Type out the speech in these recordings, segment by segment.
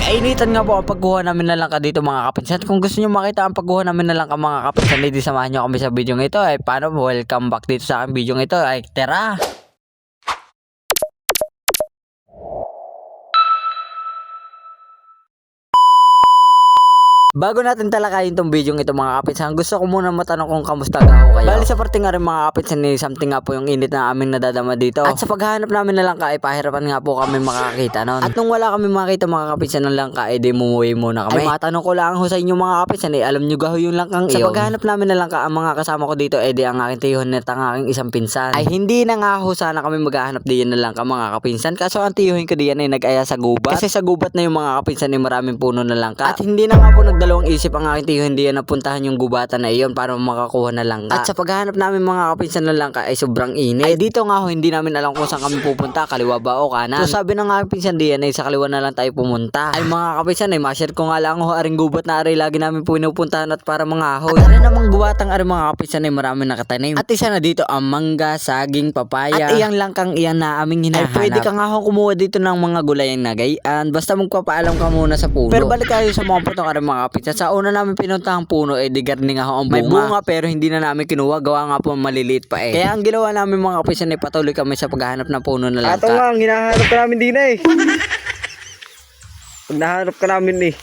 Kainitan nga po ang pagkuha namin na langka dito mga kapinsan. Kung gusto nyo makita ang pagkuha namin na langka mga kapinsan, hindi samahan nyo kami sa video ito. Ay paano, welcome back dito sa aking video ito. Ay tara! Bago natin talakayin tong video ito mga kapinsan, gusto ko muna matanong kung kamusta ako kayo. Bali sa parte nga rin mga kapinsan, something nga po yung init na aming nadadama dito. At sa paghahanap namin na langka ay pahirapan nga po kami makakita nun. At nung wala kami makita mga kapinsan ng langka ay di mumuwi muna kami. Ay matanong ko lang ho sa inyo mga kapinsan, alam nyo gaho yung langkang iyon. Sa paghahanap namin na langka, ang mga kasama ko dito ay di ang aking tiyuhin at ang aking isang pinsan. Ay hindi na nga ho sana kami maghahanap diyan na langka mga kapinsan, kaso ang tiyuhin ko diyan ay nag-aya sa gubat. Kasi sa gubat na yung mga kapinsan ay maraming puno na langka. At hindi na nga po nagdalawang isip ang aking tiyo, hindi yan napuntahan yung gubatan na iyon para makakuha na langka. At sa paghahanap namin mga kapinsan na langka ay sobrang init. Ay dito nga ho, hindi namin alam kung saan kami pupunta, kaliwa ba o kanan. So sabi ng aking pinsan diyan ay sa kaliwa na lang tayo pumunta. Ay mga kapinsan ay ma-share ko nga lang ho, aring gubat na aray lagi namin pinupuntahan at para mga ahoy. At namang gubatang aring mga kapinsan ay marami nakatanim. At isa na dito ang mangga, saging, papaya. At iyang langkang iyan na aming hinahanap. Ay pwede ka nga ho kumuha dito ng mga gulayang nagayan, basta magpapaalam ka muna sa puno. Pero balik tayo sa mga putong aring mga kapinsan. Sa una namin pinuntahang puno ay di garning nga ho ang bunga. May bunga pero hindi na namin kinuha, gawa nga po maliliit pa eh. Kaya ang ginawa namin mga kapinsan ay patuloy kami sa paghahanap ng puno na langka. Ato nga ang hinahanap ka namin din eh. Pag nahanap ka namin eh,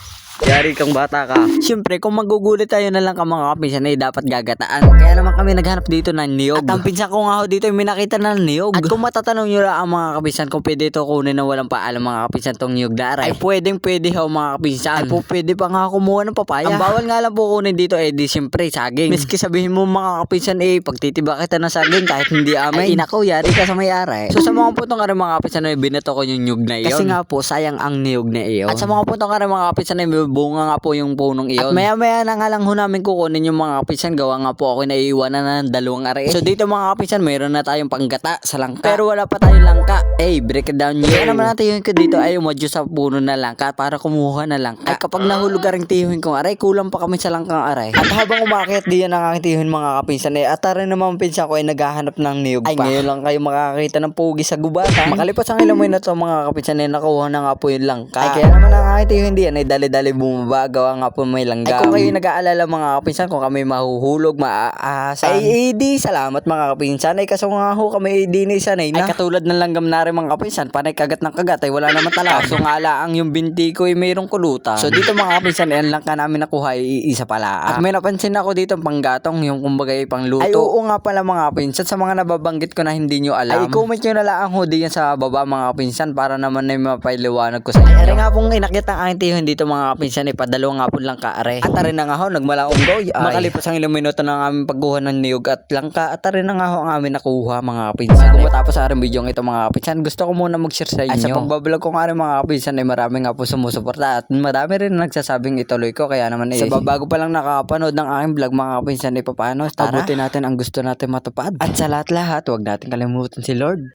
yari kang bata ka. Siyempre, kung magugulit tayo na lang ka mga kapinsan ay dapat gagataan. Kaya naman kami naghanap dito ng niyog. At ang pinsan ko nga ho dito ay minakita ng niyog. At kung matatanong nyo lang ang mga kapinsan kung pwede ito kunin na walang paalam mga kapinsan tong niyog na aray, ay pwede ho mga kapinsan. Ay po pwede pa nga kumuha ng papaya. Ang bawal nga lang po kunin dito ay di siyempre saging. Miski sabihin mo mga kapinsan eh pagtitiba kita ng saging kahit hindi amin. Ay inako, yari ka sa may-ari. So sa mga puntong nga rin mga kapinsan ay binato ko yung niyog na iyon. Kasi nga po sayang ang niyog na iyon. At sa mga puntong nga rin mga kapinsan ay bunga nga po yung punong iyon. At maya-maya na nga lang ho namin kukunin yung mga kapisan, gawa nga po ako naiiwanan ng dalawang aray. So dito mga kapisan, mayroon na tayong panggata sa langka. Pero wala pa tayong langka. Break it down nyo. Kaya naman natin yung dito ay umadyo sa puno na langka para kumuha na langka. Ay kapag nahulog ka rin tiyuhin kong aray, kulang pa kami sa langkang aray. At habang umakyat diyan ang aking tiyuhin mga kapisan at rin naman pinsan ko ay naghahanap ng niyog pa. Ay ngayon lang kayo makakita ng pugi sa gubatan. Makalipas ang ilang minuto mga kapisan ay nakuha na nga po yung langka. Ay kaya naman ang aking tiyuhin diyan ay dali-dali bumaba, gawa nga po may langgam. Ay kung kayo nag-aalala mga kapinsan kung kami mahuhulog, maaasahan, ay di salamat mga kapinsan. Ay kaso nga ho kami di na isanay na. Ay katulad ng langgam na rin mga kapinsan, panay kagat ng kagat ay wala naman talaga. So nga lang yung binti ko ay mayroong kulutan. So dito mga kapinsan, yan lang ka namin nakuha ay isa pala. At may napansin ako dito panggatong, yung kumbaga ay pangluto. Ay oo nga pala mga kapinsan, sa mga nababanggit ko na hindi nyo alam, ay comment nyo na lang ho diyan sa baba mga kapinsan para naman ay mapailiwanag ko sa inyo. Ay nga pong inakit ang aking tiyuhin dito mga kapinsan, ipadalawa nga po lang kaare. At arin na nga ho, nagmalaong goy. Makalipas ang ilang minuto ng aming pagkuha ng niyog at langka, at arin na nga ho ang aming nakuha mga kapinsan. Bago matapos sa aring video ito mga kapinsan, gusto ko muna mag-share sa inyo. Ay sa pagbablog ko nga rin mga kapinsan ay marami nga po sumusuporta at marami rin nagsasabing ituloy ko. Kaya naman sa bago pa lang nakapanood ng aking vlog mga kapinsan ay paano, abutin natin ang gusto natin matupad. At sa lahat-lahat, huwag natin kalimutan si Lord.